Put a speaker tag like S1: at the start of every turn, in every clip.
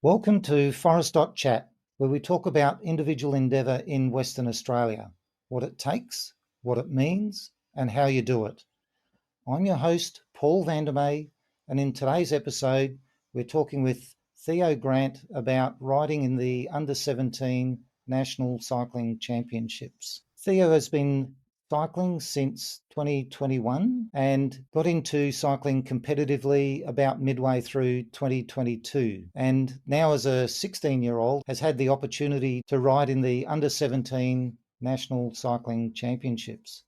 S1: Welcome to Forest Chat, where we talk about individual endeavour in Western Australia, what it takes, what it means, and how you do it. I'm your host, Paul Vandermeer, and in today's episode, we're talking with Theo Grant about riding in the Under-17 National Cycling Championships. Theo has been cycling since 2021 and got into cycling competitively about midway through 2022. And now, as a 16-year-old, has had the opportunity to ride in the Under-17 National Cycling Championships.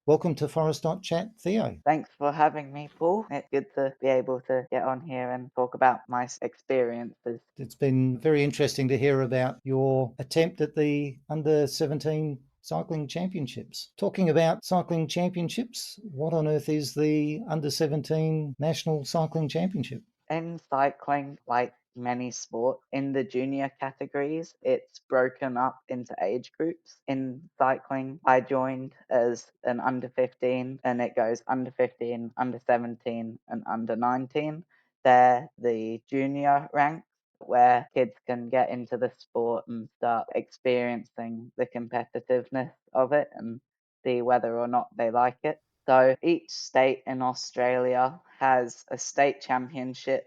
S1: Welcome to Forest Chat, Theo.
S2: Thanks for having me, Paul. It's good to be able to get on here and talk about my experiences.
S1: It's been very interesting to hear about your attempt at the Under-17 Cycling Championships. Talking about cycling championships, what on earth is the Under-17 National Cycling Championship?
S2: In cycling, like many sports, in the junior categories, it's broken up into age groups. In cycling, I joined as an under 15, and it goes under 15, under 17, and under 19. They're the junior ranks where kids can get into the sport and start experiencing the competitiveness of it and see whether or not they like it. So each state in Australia has a state championship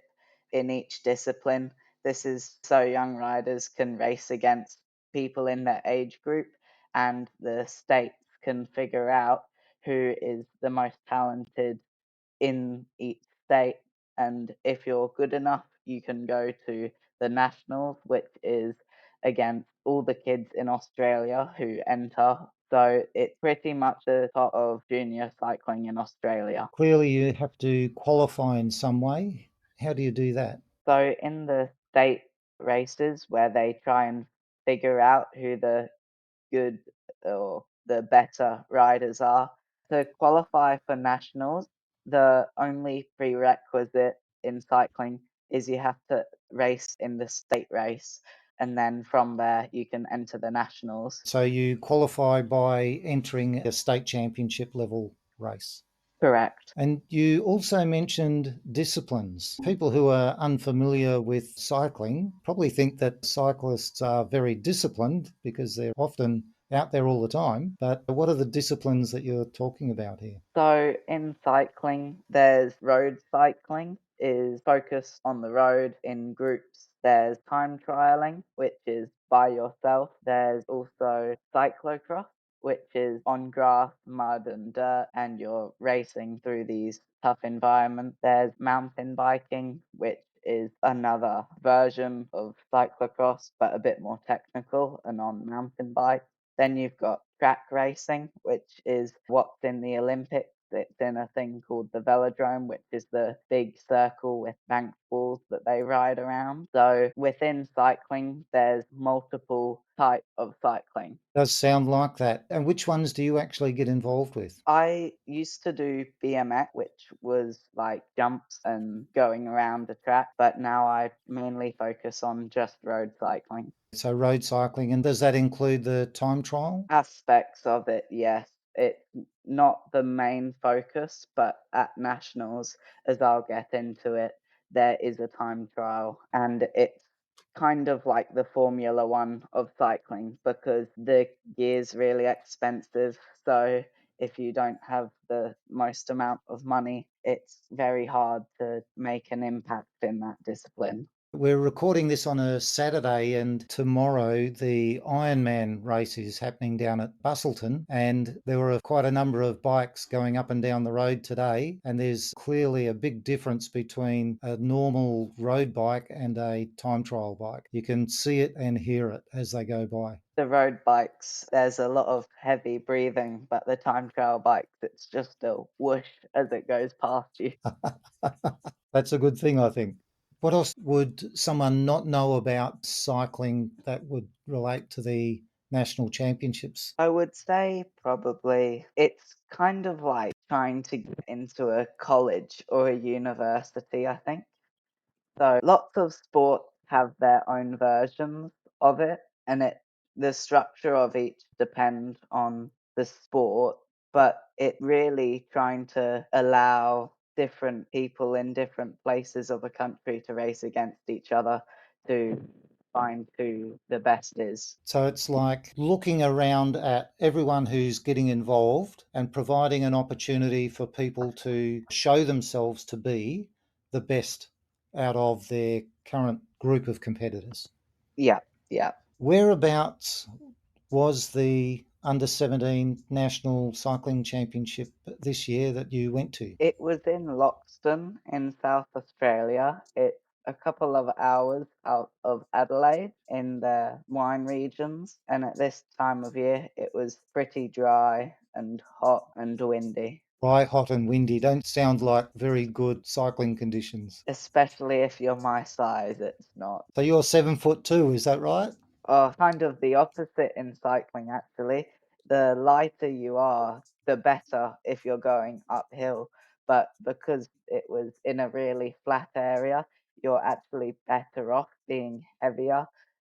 S2: in each discipline. This is so young riders can race against people in their age group, and the states can figure out who is the most talented in each state. And if you're good enough, you can go to the nationals, which is against all the kids in Australia who enter. So it's pretty much the top of junior cycling in Australia.
S1: Clearly, you have to qualify in some way. How do you do that?
S2: So in the state races where they try and figure out who the good or the better riders are, to qualify for nationals, the only prerequisite in cycling is you have to race in the state race, and then from there you can enter the nationals.
S1: So you qualify by entering a state championship level race.
S2: Correct.
S1: And you also mentioned disciplines. People who are unfamiliar with cycling probably think that cyclists are very disciplined because they're often out there all the time. But what are the disciplines that you're talking about here?
S2: So in cycling, there's road cycling, is focused on the road in groups. There's time trialing, which is by yourself. There's also cyclocross, which is on grass, mud, and dirt, and you're racing through these tough environments. There's mountain biking, which is another version of cyclocross, but a bit more technical and on mountain bikes. Then you've got track racing, which is what's in the Olympics. It's in a thing called the velodrome, which is the big circle with banked balls that they ride around. So within cycling, there's multiple types of cycling.
S1: Does sound like that. And which ones do you actually get involved with?
S2: I used to do BMX, which was like jumps and going around the track, but now I mainly focus on just road cycling.
S1: So road cycling, and does that include the time trial?
S2: Aspects of it, yes. It's not the main focus, but at nationals, as I'll get into it, there is a time trial, and it's kind of like the Formula One of cycling because the gear's really expensive. So if you don't have the most amount of money, it's very hard to make an impact in that discipline.
S1: We're recording this on a Saturday, and tomorrow the Ironman race is happening down at Busselton. And there were quite a number of bikes going up and down the road today. And there's clearly a big difference between a normal road bike and a time trial bike. You can see it and hear it as they go by.
S2: The road bikes, there's a lot of heavy breathing, but the time trial bikes, it's just a whoosh as it goes past you.
S1: That's a good thing, I think. What else would someone not know about cycling that would relate to the national championships?
S2: I would say probably it's kind of like trying to get into a college or a university, I think. So lots of sports have their own versions of it, and the structure of each depends on the sport, but it really trying to allow different people in different places of the country to race against each other to find who the best is.
S1: So it's like looking around at everyone who's getting involved and providing an opportunity for people to show themselves to be the best out of their current group of competitors.
S2: Yeah, yeah.
S1: Whereabouts was the under 17 National Cycling Championship this year that you went to?
S2: It was in Loxton in South Australia. It's a couple of hours out of Adelaide in the wine regions, and at this time of year it was pretty dry and hot and windy,
S1: Dry, hot, and windy don't sound like very good cycling conditions.
S2: especially if you're my size, it's not.
S1: So you're 7 foot two, is that right?
S2: Kind of the opposite in cycling, actually. The lighter you are, the better if you're going uphill. But because it was in a really flat area, you're actually better off being heavier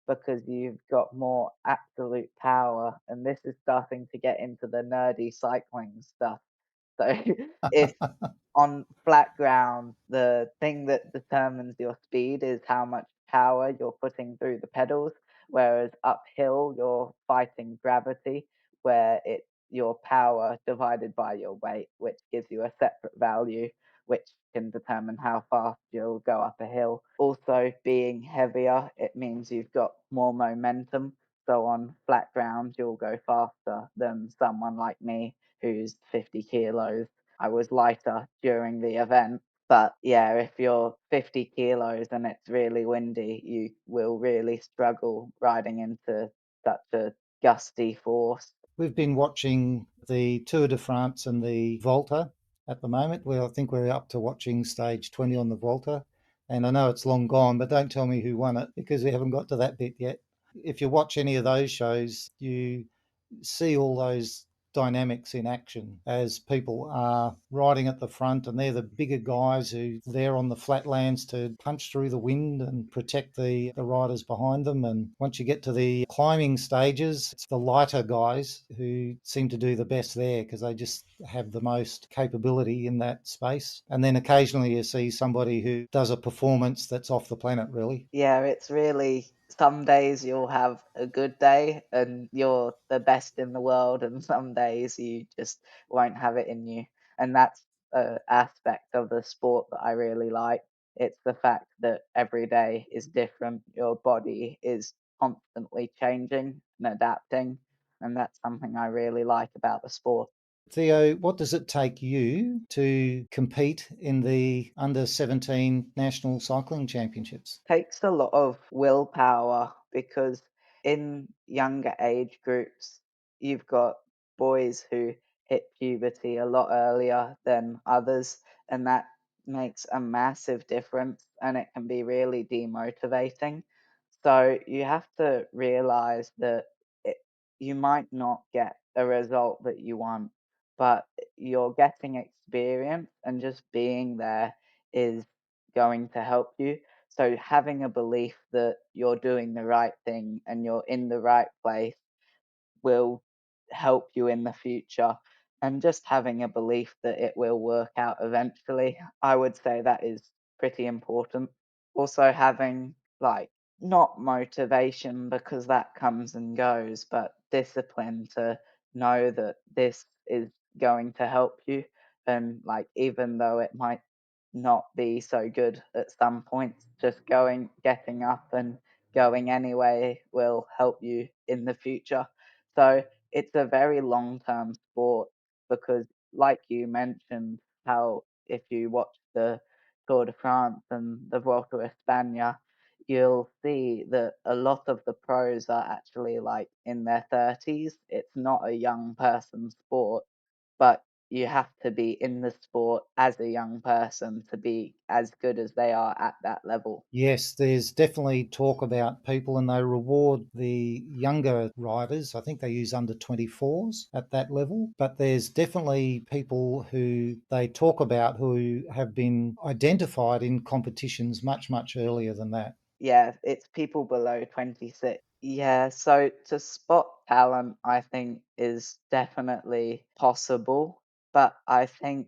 S2: because you've got more absolute power. And this is starting to get into the nerdy cycling stuff. So if on flat ground, the thing that determines your speed is how much power you're putting through the pedals, whereas uphill you're fighting gravity, where it's your power divided by your weight, which gives you a separate value, which can determine how fast you'll go up a hill. Also, being heavier, it means you've got more momentum. So on flat ground, you'll go faster than someone like me who's 50 kilos. I was lighter during the event. But yeah, if you're 50 kilos and it's really windy, you will really struggle riding into such a gusty force.
S1: We've been watching the Tour de France and the Volta at the moment. Well, I think we're up to watching stage 20 on the Volta. And I know it's long gone, but don't tell me who won it because we haven't got to that bit yet. If you watch any of those shows, you see all those dynamics in action as people are riding at the front and they're the bigger guys who there on the flatlands to punch through the wind and protect the riders behind them. And once you get to the climbing stages, it's the lighter guys who seem to do the best there because they just have the most capability in that space. And then occasionally you see somebody who does a performance that's off the planet, really.
S2: Yeah, it's really some days you'll have a good day and you're the best in the world, and some days you just won't have it in you. And that's an aspect of the sport that I really like. It's the fact that every day is different. Your body is constantly changing and adapting, and that's something I really like about the sport.
S1: Theo, what does it take you to compete in the under 17 National Cycling Championships?
S2: Takes a lot of willpower because in younger age groups, you've got boys who hit puberty a lot earlier than others, and that makes a massive difference and it can be really demotivating. So you have to realize that it, you might not get a result that you want, but you're getting experience, and just being there is going to help you. So having a belief that you're doing the right thing and you're in the right place will help you in the future. And just having a belief that it will work out eventually, I would say that is pretty important. Also, having like not motivation because that comes and goes, but discipline to know that this is going to help you. And like, even though it might not be so good at some points, just getting up and going anyway will help you in the future. So it's a very long term sport because, like you mentioned, how if you watch the Tour de France and the Vuelta a España, you'll see that a lot of the pros are actually like in their 30s. It's not a young person sport, but you have to be in the sport as a young person to be as good as they are at that level.
S1: Yes, there's definitely talk about people and they reward the younger riders. I think they use under 24s at that level, but there's definitely people who they talk about who have been identified in competitions much, much earlier than that.
S2: Yeah, it's people below 26. Yeah, so to spot talent, I think is definitely possible, but I think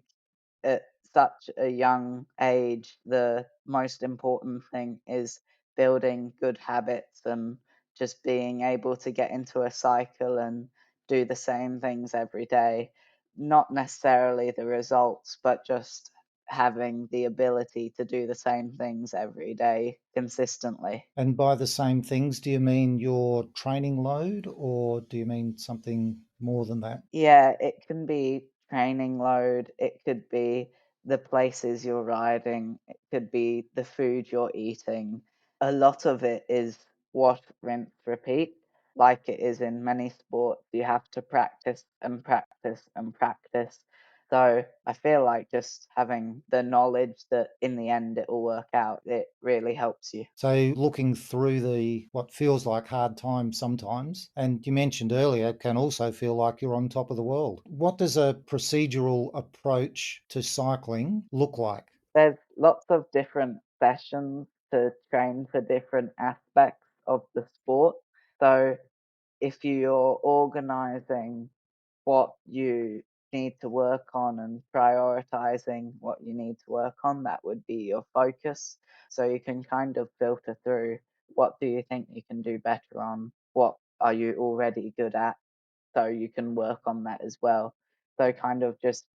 S2: at such a young age, the most important thing is building good habits and just being able to get into a cycle and do the same things every day. Not necessarily the results, but just having the ability to do the same things every day consistently.
S1: And by the same things, do you mean your training load or do you mean something more than that?
S2: Yeah, it can be training load, it could be the places you're riding, it could be the food you're eating. A lot of it is wash, rinse, repeat. Like it is in many sports, you have to practice and practice and practice. So I feel like just having the knowledge that in the end it will work out, it really helps you.
S1: So looking through the what feels like hard times sometimes, and you mentioned earlier, it can also feel like you're on top of the world. What does a procedural approach to cycling look like?
S2: There's lots of different sessions to train for different aspects of the sport. So if you're organizing what you need to work on and prioritizing what you need to work on, that would be your focus. So you can kind of filter through what do you think you can do better on, what are you already good at, so you can work on that as well. So kind of just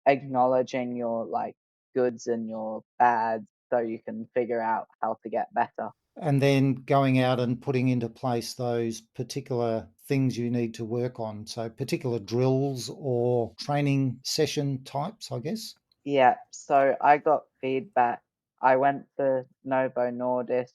S2: acknowledging your like goods and your bads so you can figure out how to get better.
S1: And then going out and putting into place those particular things you need to work on. So, particular drills or training session types, I guess.
S2: Yeah, so I got feedback. I went to Novo Nordisk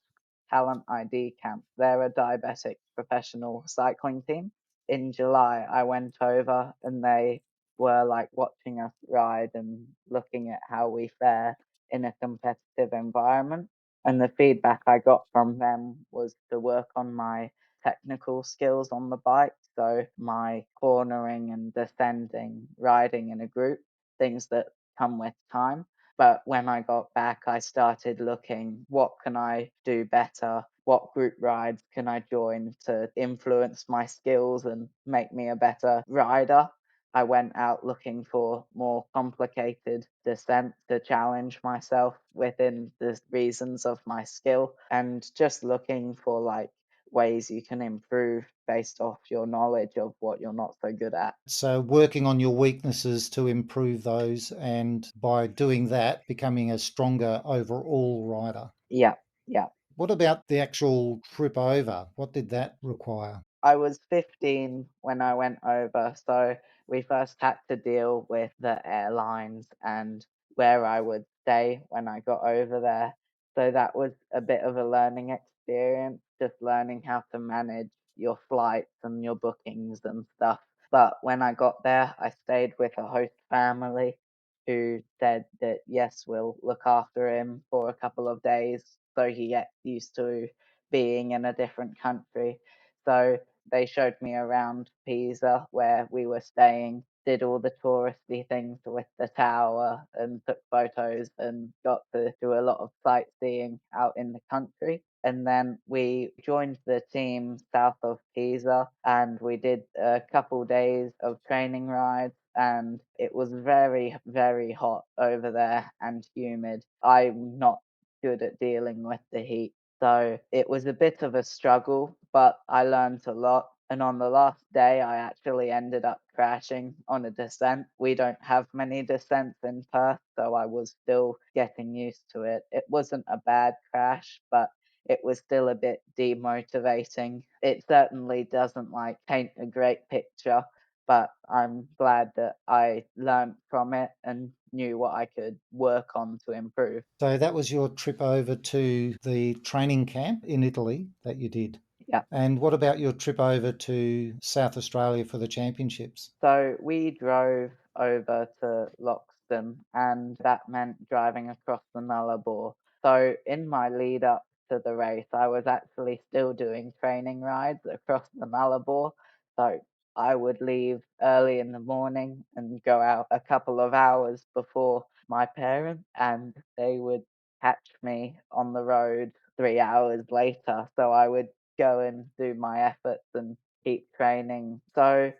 S2: Talent ID Camp. They're a diabetic professional cycling team. In July, I went over and they were like watching us ride and looking at how we fare in a competitive environment. And the feedback I got from them was to work on my technical skills on the bike. So my cornering and descending, riding in a group, things that come with time. But when I got back, I started looking what can I do better? What group rides can I join to influence my skills and make me a better rider? I went out looking for more complicated descent to challenge myself within the reasons of my skill and just looking for like ways you can improve based off your knowledge of what you're not so good at.
S1: So, working on your weaknesses to improve those, and by doing that, becoming a stronger overall rider.
S2: Yeah, yeah.
S1: What about the actual trip over? What did that require?
S2: I was 15 when I went over, so we first had to deal with the airlines and where I would stay when I got over there. So that was a bit of a learning experience, just learning how to manage your flights and your bookings and stuff. But when I got there, I stayed with a host family who said that yes, we'll look after him for a couple of days so he gets used to being in a different country. So they showed me around Pisa where we were staying, did all the touristy things with the tower and took photos and got to do a lot of sightseeing out in the country. And then we joined the team south of Pisa and we did a couple days of training rides and it was very, very hot over there and humid. I'm not good at dealing with the heat. So it was a bit of a struggle, but I learned a lot. And on the last day, I actually ended up crashing on a descent. We don't have many descents in Perth, so I was still getting used to it. It wasn't a bad crash, but it was still a bit demotivating. It certainly doesn't like paint a great picture, but I'm glad that I learned from it and knew what I could work on to improve.
S1: So, that was your trip over to the training camp in Italy that you did.
S2: Yeah.
S1: And what about your trip over to South Australia for the championships?
S2: So we drove over to Loxton, and that meant driving across the Nullarbor. So in my lead up to the race, I was actually still doing training rides across the Nullarbor. So I would leave early in the morning and go out a couple of hours before my parents, and they would catch me on the road 3 hours later. So I would go and do my efforts and keep training. So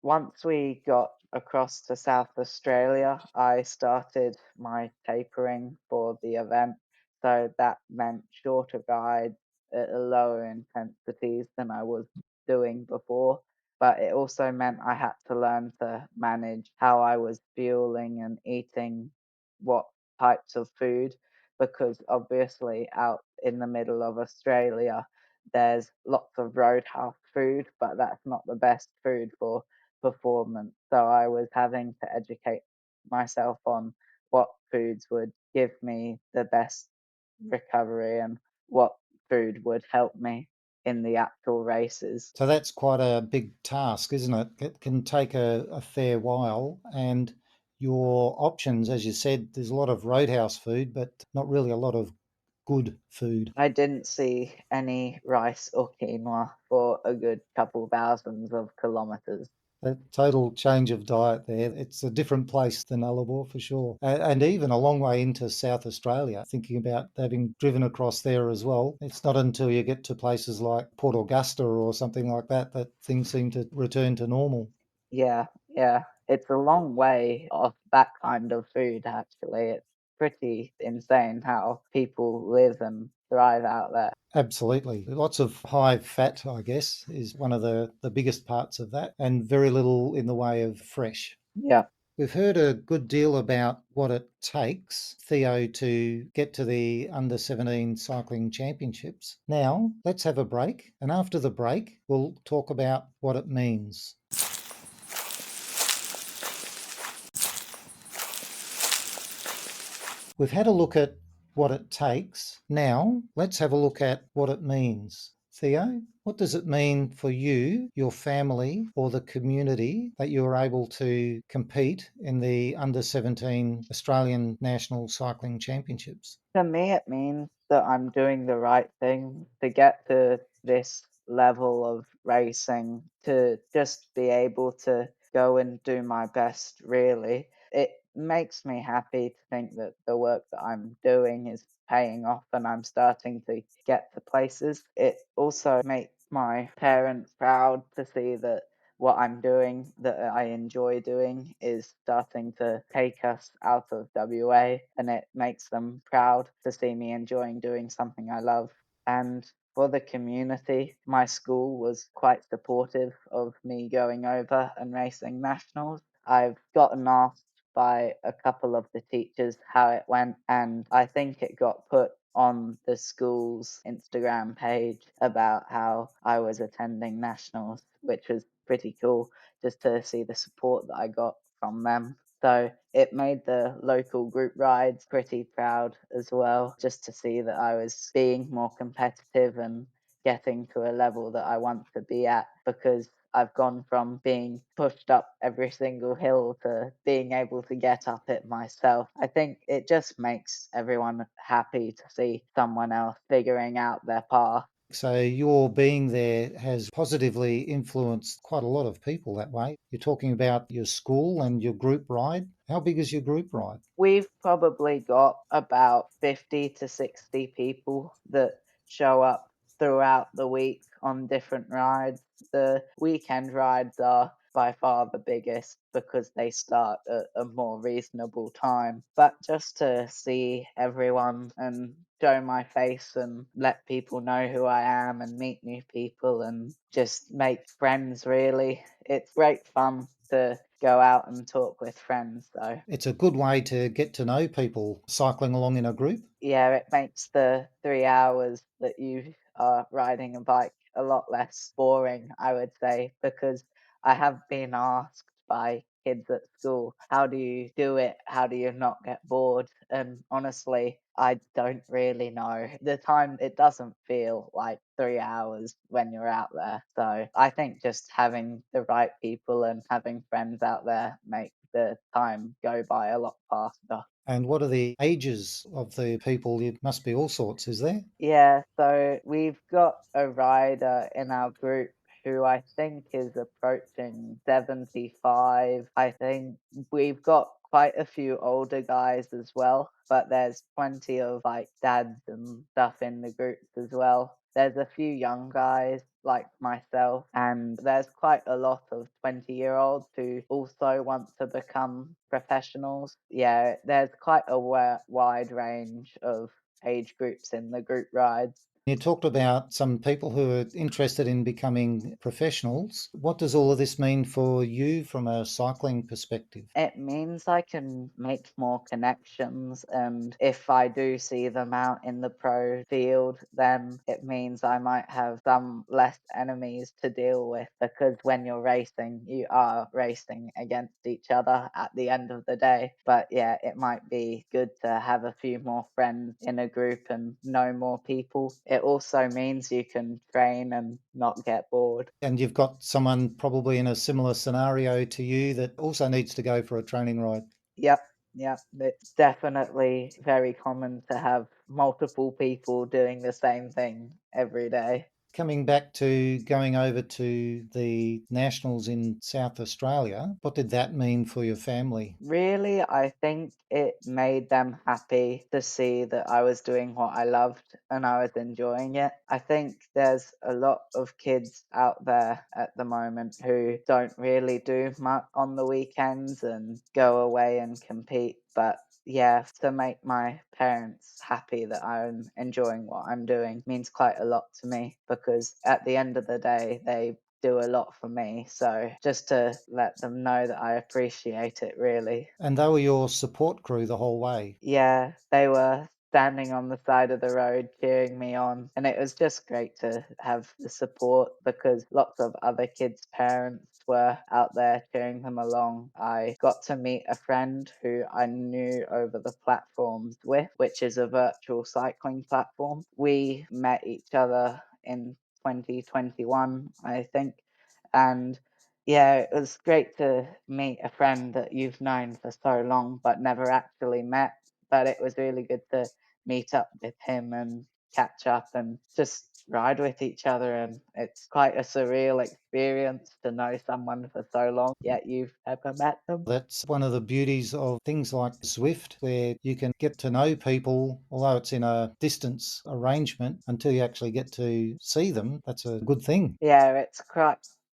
S2: once we got across to South Australia, I started my tapering for the event. So that meant shorter rides at a lower intensities than I was doing before. But it also meant I had to learn to manage how I was fueling and eating what types of food, because obviously out in the middle of Australia, there's lots of roadhouse food, but that's not the best food for performance. So I was having to educate myself on what foods would give me the best recovery and what food would help me in the actual races.
S1: So that's quite a big task, isn't it? It can take a fair while. And your options, as you said, there's a lot of roadhouse food, but not really a lot of good food.
S2: I didn't see any rice or quinoa for a good couple thousands of kilometers.
S1: A total change of diet there. It's a different place than Nullarbor for sure. And even a long way into South Australia, thinking about having driven across there as well. It's not until you get to places like Port Augusta or something like that that things seem to return to normal.
S2: Yeah, yeah. It's a long way off that kind of food, actually. It's pretty insane how people live and thrive out there.
S1: Absolutely. Lots of high fat, I guess, is one of the biggest parts of that, and very little in the way of fresh.
S2: Yeah.
S1: We've heard a good deal about what it takes, Theo, to get to the under 17 cycling championships. Now, let's have a break, and after the break, we'll talk about what it means. We've had a look at what it takes. Now, let's have a look at what it means. Theo, what does it mean for you, your family, or the community that you are able to compete in the under 17 Australian National Cycling Championships?
S2: To me, it means that I'm doing the right thing to get to this level of racing, to just be able to go and do my best, really. It makes me happy to think that the work that I'm doing is paying off and I'm starting to get to places. It also makes my parents proud to see that what I'm doing that I enjoy doing is starting to take us out of WA, and it makes them proud to see me enjoying doing something I love. And for the community, my school was quite supportive of me going over and racing nationals. I've gotten asked by a couple of the teachers how it went, and I think it got put on the school's Instagram page about how I was attending nationals, which was pretty cool just to see the support that I got from them. So it made the local group rides pretty proud as well, just to see that I was being more competitive and getting to a level that I want to be at, because I've gone from being pushed up every single hill to being able to get up it myself. I think it just makes everyone happy to see someone else figuring out their path.
S1: So, your being there has positively influenced quite a lot of people that way. You're talking about your school and your group ride. How big is your group ride?
S2: We've probably got about 50 to 60 people that show up throughout the week on different rides. The weekend rides are by far the biggest because they start at a more reasonable time. But just to see everyone and show my face and let people know who I am and meet new people and just make friends, really. It's great fun to go out and talk with friends, though.
S1: It's a good way to get to know people cycling along in a group.
S2: Yeah, it makes the 3 hours that you are riding a bike a lot less boring, I would say, because I have been asked by kids at school, how do you do it? How do you not get bored? And honestly, I don't really know. The time, it doesn't feel like 3 hours when you're out there. So I think just having the right people and having friends out there make the time go by a lot faster.
S1: And what are the ages of the people? It must be all sorts, is there?
S2: Yeah, so we've got a rider in our group who I think is approaching 75. I think we've got quite a few older guys as well, but there's plenty of like dads and stuff in the groups as well. There's a few young guys like myself, and there's quite a lot of 20-year-olds who also want to become professionals. Yeah, there's quite a wide range of age groups in the group rides.
S1: You talked about some people who are interested in becoming professionals. What does all of this mean for you from a cycling perspective?
S2: It means I can make more connections, and if I do see them out in the pro field, then it means I might have some less enemies to deal with, because when you're racing, you are racing against each other at the end of the day. But yeah, it might be good to have a few more friends in a group and know more people. It also means you can train and not get bored.
S1: And you've got someone probably in a similar scenario to you that also needs to go for a training ride.
S2: Yep, yep. It's definitely very common to have multiple people doing the same thing every day.
S1: Coming back to going over to the Nationals in South Australia, what did that mean for your family?
S2: Really, I think it made them happy to see that I was doing what I loved and I was enjoying it. I think there's a lot of kids out there at the moment who don't really do much on the weekends and go away and compete. But yeah, to make my parents happy that I'm enjoying what I'm doing means quite a lot to me, because at the end of the day, they do a lot for me. So just to let them know that I appreciate it, really.
S1: And they were your support crew the whole way.
S2: Yeah, they were standing on the side of the road cheering me on. And it was just great to have the support, because lots of other kids' parents were out there cheering them along. I got to meet a friend who I knew over the platforms with, which is a virtual cycling platform. We met each other in 2021, I think. And yeah, it was great to meet a friend that you've known for so long but never actually met. But it was really good to meet up with him and catch up and just ride with each other. And it's quite a surreal experience to know someone for so long, yet you've never met them.
S1: That's one of the beauties of things like Zwift, where you can get to know people, although it's in a distance arrangement, until you actually get to see them. That's a good thing.
S2: Yeah,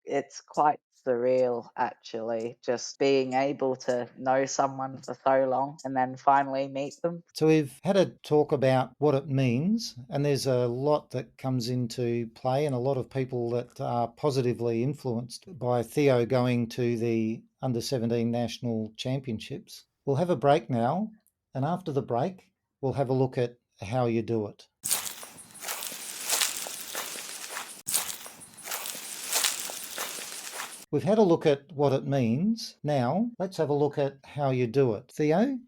S2: it's quite surreal, actually, just being able to know someone for so long and then finally meet them.
S1: So we've had a talk about what it means, and there's a lot that comes into play, and a lot of people that are positively influenced by Theo going to the under 17 national championships. We'll have a break now, and after the break, we'll have a look at how you do it. We've had a look at what it means. Now, let's have a look at how you do it. Theo,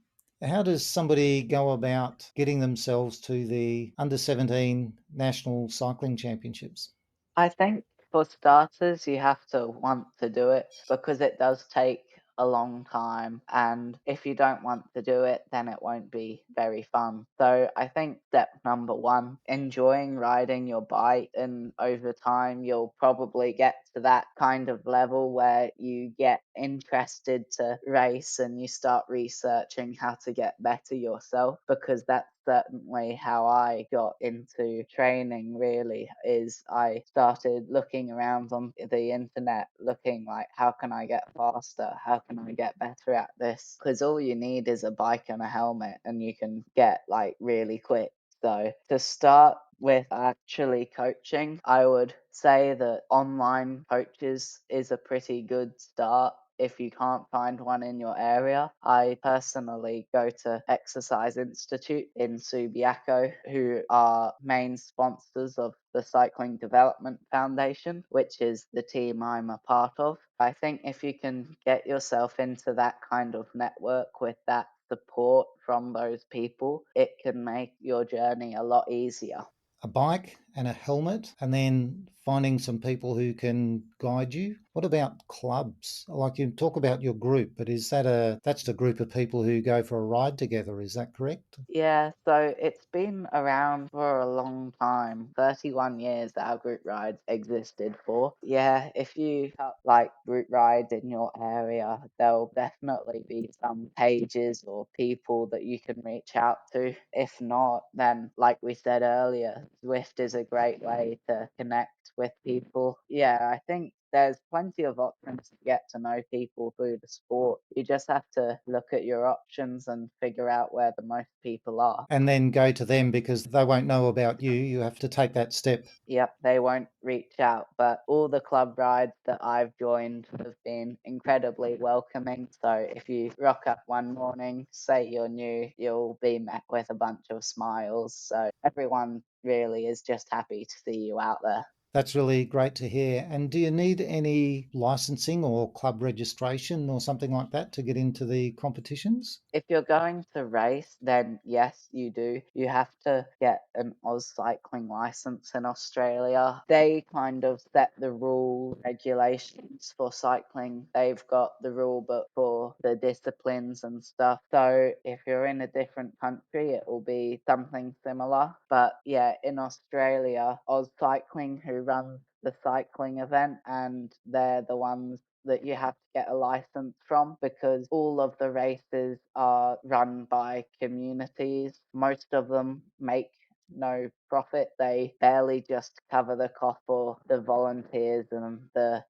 S1: how does somebody go about getting themselves to the under 17 national cycling championships?
S2: I think for starters, you have to want to do it, because it does take a long time. And if you don't want to do it, then it won't be very fun. So I think step number one, enjoying riding your bike. And over time, you'll probably get to that kind of level where you get interested to race and you start researching how to get better yourself, because that's certainly how I got into training, really. Is I started looking around on the internet, looking like, how can I get faster, how can I get better at this, because all you need is a bike and a helmet and you can get like really quick. So to start with actually coaching, I would say that online coaches is a pretty good start. If you can't find one in your area, I personally go to Exercise Institute in Subiaco, who are main sponsors of the Cycling Development Foundation, which is the team I'm a part of. I think if you can get yourself into that kind of network with that support from those people, it can make your journey a lot easier.
S1: A bike and a helmet, and then finding some people who can guide you. What about clubs? Like, you talk about your group, but is that's the group of people who go for a ride together, is that correct?
S2: Yeah, so it's been around for a long time. 31 years our group rides existed for. Yeah, if you have like group rides in your area, there'll definitely be some pages or people that you can reach out to. If not, then like we said earlier, Zwift is a great way to connect with people. Yeah, I think there's plenty of options to get to know people through the sport. You just have to look at your options and figure out where the most people are.
S1: And then go to them because they won't know about you. You have to take that step.
S2: Yep, they won't reach out, but all the club rides that I've joined have been incredibly welcoming. So if you rock up one morning, say you're new, you'll be met with a bunch of smiles. So everyone really is just happy to see you out there.
S1: That's really great to hear. And do you need any licensing or club registration or something like that to get into the competitions?
S2: If you're going to race, then yes, you do. You have to get an Oz cycling license in Australia. They kind of set the rule regulations for cycling. They've got the rule book for the disciplines and stuff. So if you're in a different country, it will be something similar. But yeah, in Australia, Oz Cycling, who runs the cycling event, and they're the ones that you have to get a license from because all of the races are run by communities. Most of them make no profit. They barely just cover the cost for the volunteers and the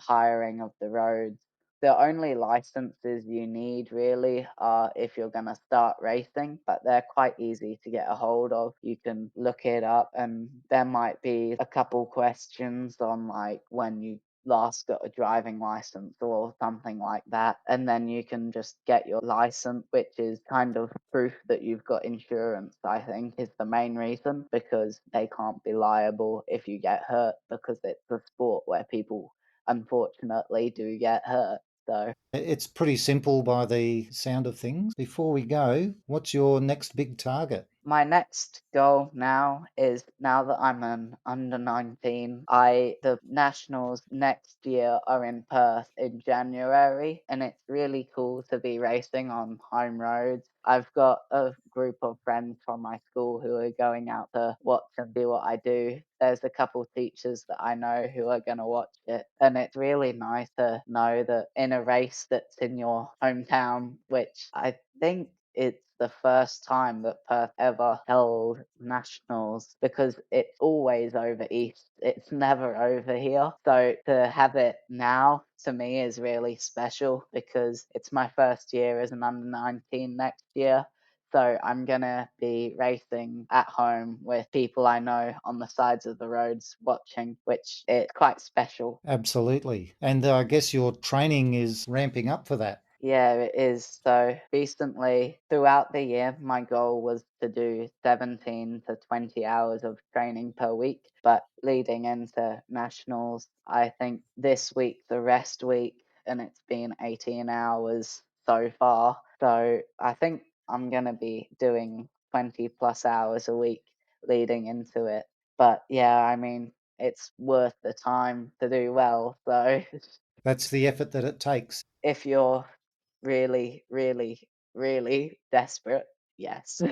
S2: hiring of the roads. The only licenses you need really are if you're going to start racing, but they're quite easy to get a hold of. You can look it up, and there might be a couple questions on when you last got a driving license or something like that, and then you can just get your license, which is kind of proof that you've got insurance. I think is the main reason, because they can't be liable if you get hurt, because it's a sport where people unfortunately do get hurt. So
S1: It's pretty simple by the sound of things. Before we go, what's your next big target?
S2: my next goal now is, now that I'm an under 19, the nationals next year are in Perth in January, and it's really cool to be racing on home roads. I've got a group of friends from my school who are going out to watch and see what I do. There's a couple teachers that I know who are going to watch it, and it's really nice to know that in a race that's in your hometown, which I think it's the first time that Perth ever held nationals, because it's always over east. It's never over here. So to have it now to me is really special, because it's my first year as an under 19 next year. So I'm going to be racing at home with people I know on the sides of the roads watching, which is quite special.
S1: Absolutely. And I guess your training is ramping up for that.
S2: Yeah, it is. So recently, throughout the year, my goal was to do 17 to 20 hours of training per week. But leading into nationals, I think this week's a rest week, and it's been 18 hours so far. So I think I'm going to be doing 20 plus hours a week leading into it. But yeah, I mean, it's worth the time to do well. So
S1: That's the effort that it takes.
S2: if you're really, really, really desperate, yes.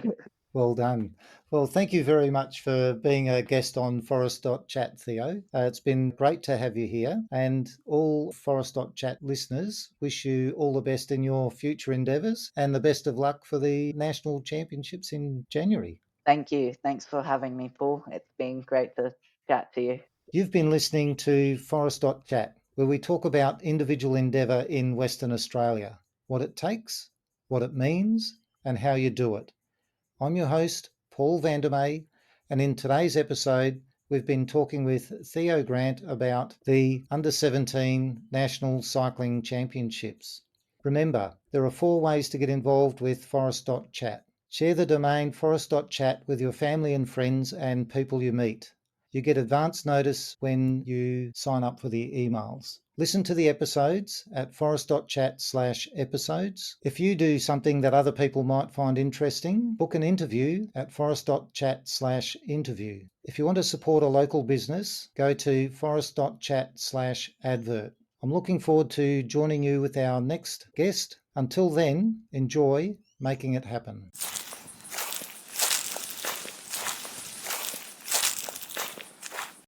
S1: Well done. Well, thank you very much for being a guest on Forest.chat, Theo. It's been great to have you here. And all Forest.chat listeners wish you all the best in your future endeavours and the best of luck for the National Championships in January.
S2: Thank you. Thanks for having me, Paul. It's been great to chat to you.
S1: You've been listening to Forest.chat, where we talk about individual endeavour in Western Australia, what it takes, what it means, and how you do it. I'm your host, Paul Vandermeer, and in today's episode, we've been talking with Theo Grant about the Under 17 National Cycling Championships. Remember, there are 4 ways to get involved with Forest.chat. Share the domain Forest.chat with your family and friends and people you meet. You get advance notice when you sign up for the emails. Listen to the episodes at forest.chat/episodes. If you do something that other people might find interesting, book an interview at forest.chat/interview. If you want to support a local business, go to forest.chat/advert. I'm looking forward to joining you with our next guest. Until then, enjoy making it happen.